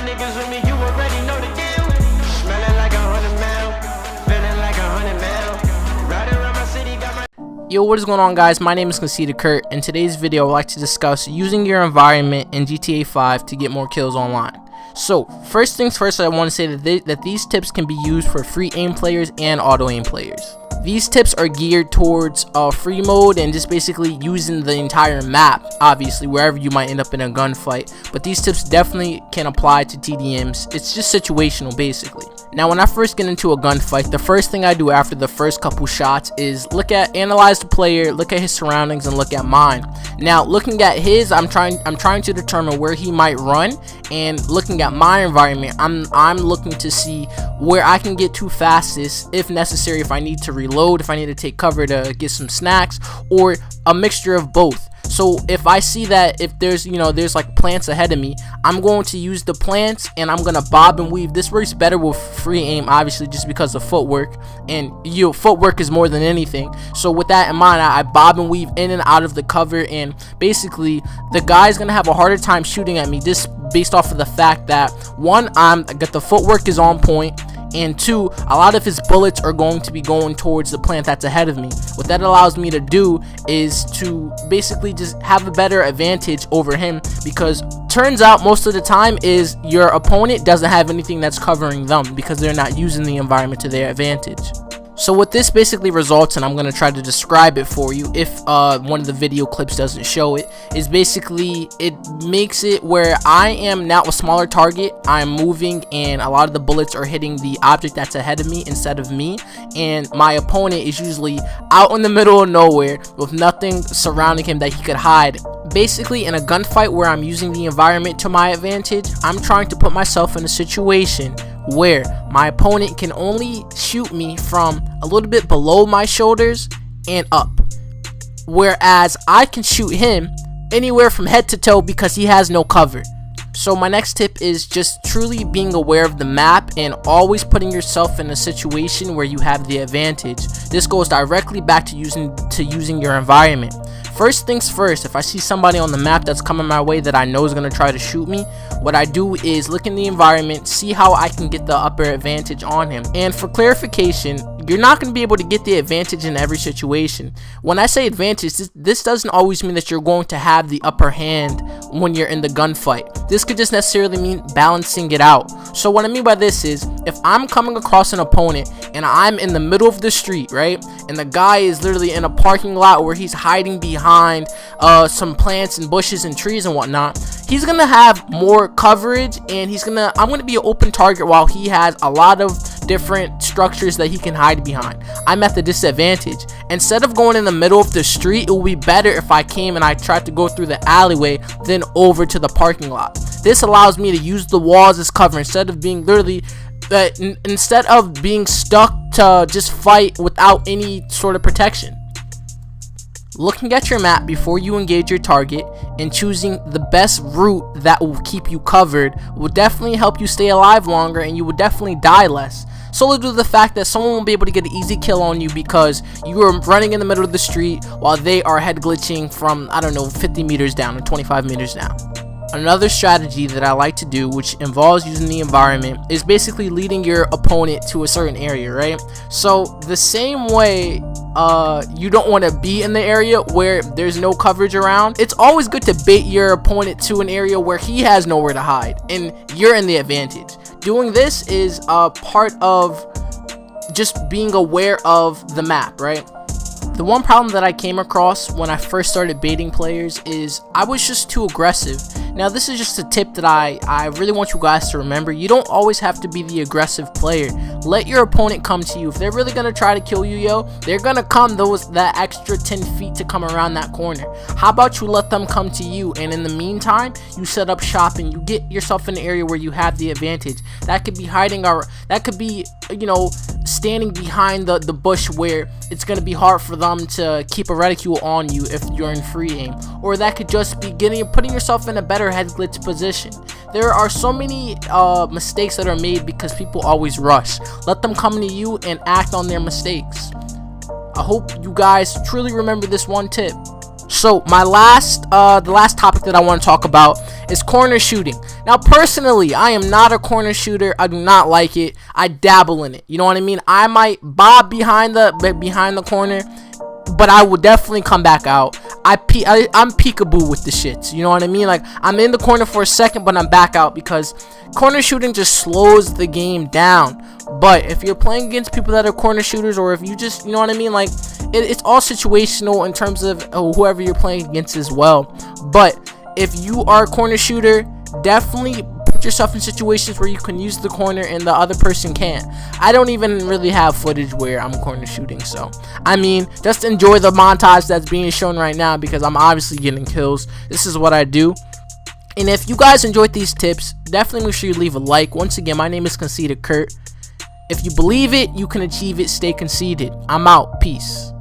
niggas with me, you already know the deal. Smelling like 100 mil, feeling like 100 mil. Riding around my city, got my... Yo, what is going on, guys? My name is Conceited Kurt. In today's video, I'd like to discuss using your environment in GTA 5 to get more kills online. So, first things first, I want to say that these tips can be used for free aim players and auto aim players. These tips are geared towards free mode and just basically using the entire map, obviously, wherever you might end up in a gunfight. But these tips definitely can apply to TDMs. It's just situational, basically. Now, when I first get into a gunfight, the first thing I do after the first couple shots is analyze the player, look at his surroundings, and look at mine. Now, looking at his, I'm trying to determine where he might run, and looking at my environment, I'm looking to see where I can get to fastest, if necessary, if I need to reload, if I need to take cover to get some snacks, or a mixture of both. So if I see that if there's like plants ahead of me, I'm going to use the plants and I'm gonna bob and weave. This works better with free aim, obviously, just because of footwork, and footwork is more than anything. So with that in mind, I bob and weave in and out of the cover, and basically the guy's gonna have a harder time shooting at me, just based off of the fact that one, I got the footwork is on point, and two, a lot of his bullets are going to be going towards the plant that's ahead of me. What that allows me to do is to basically just have a better advantage over him, because turns out most of the time is your opponent doesn't have anything that's covering them because they're not using the environment to their advantage. So what this basically results in, I'm going to try to describe it for you if one of the video clips doesn't show it, is basically it makes it where I am now a smaller target, I'm moving, and a lot of the bullets are hitting the object that's ahead of me instead of me, and my opponent is usually out in the middle of nowhere with nothing surrounding him that he could hide. Basically, in a gunfight where I'm using the environment to my advantage, I'm trying to put myself in a situation where my opponent can only shoot me from a little bit below my shoulders and up, whereas I can shoot him anywhere from head to toe because he has no cover. So my next tip is just truly being aware of the map and always putting yourself in a situation where you have the advantage. This goes directly back to using your environment. First things first, if I see somebody on the map that's coming my way that I know is going to try to shoot me, what I do is look in the environment, see how I can get the upper advantage on him. And for clarification, you're not going to be able to get the advantage in every situation. When I say advantage, this doesn't always mean that you're going to have the upper hand when you're in the gunfight. This could just necessarily mean balancing it out. So what I mean by this is, if I'm coming across an opponent and I'm in the middle of the street, right, and the guy is literally in a parking lot where he's hiding behind some plants and bushes and trees and whatnot, he's gonna have more coverage, and I'm gonna be an open target while he has a lot of different structures that he can hide behind. I'm at the disadvantage. Instead of going in the middle of the street, it would be better if I came and I tried to go through the alleyway, then over to the parking lot. This allows me to use the walls as cover instead of being instead of being stuck to just fight without any sort of protection. Looking at your map before you engage your target and choosing the best route that will keep you covered will definitely help you stay alive longer, and you will definitely die less. Solely due to the fact that someone won't be able to get an easy kill on you because you are running in the middle of the street while they are head glitching from, I don't know, 50 meters down or 25 meters down. Another strategy that I like to do, which involves using the environment, is basically leading your opponent to a certain area, right? So the same way you don't want to be in the area where there's no coverage around, it's always good to bait your opponent to an area where he has nowhere to hide and you're in the advantage. Doing this is a part of just being aware of the map, right? The one problem that I came across when I first started baiting players is I was just too aggressive. Now, this is just a tip that I really want you guys to remember. You don't always have to be the aggressive player. Let your opponent come to you. If they're really going to try to kill you, they're going to come that extra 10 feet to come around that corner. How about you let them come to you, and in the meantime, you set up shop and you get yourself in an area where you have the advantage. That could be hiding, or that could be, standing behind the bush where it's going to be hard for them to keep a reticule on you if you're in free aim, or that could just be putting yourself in a better head glitch position. There are so many mistakes that are made because people always rush. Let them come to you and act on their mistakes. I hope you guys truly remember this one tip. So my the last topic that I want to talk about is corner shooting. Now, personally, I am not a corner shooter. I do not like it. I dabble in it. You know what I mean? I might bob behind the corner, but I will definitely come back out. I'm peekaboo with the shits. You know what I mean? Like, I'm in the corner for a second, but I'm back out because corner shooting just slows the game down. But if you're playing against people that are corner shooters, or if you just, you know what I mean, like, it's all situational in terms of whoever you're playing against as well. But if you are a corner shooter, definitely put yourself in situations where you can use the corner and the other person can't. I don't even really have footage where I'm corner shooting, so I mean, just enjoy the montage that's being shown right now because I'm obviously getting kills. This is what I do. And if you guys enjoyed these tips, definitely make sure you leave a like. Once again, my name is Conceited Kurt. If you believe it, you can achieve it. Stay conceited. I'm out. Peace.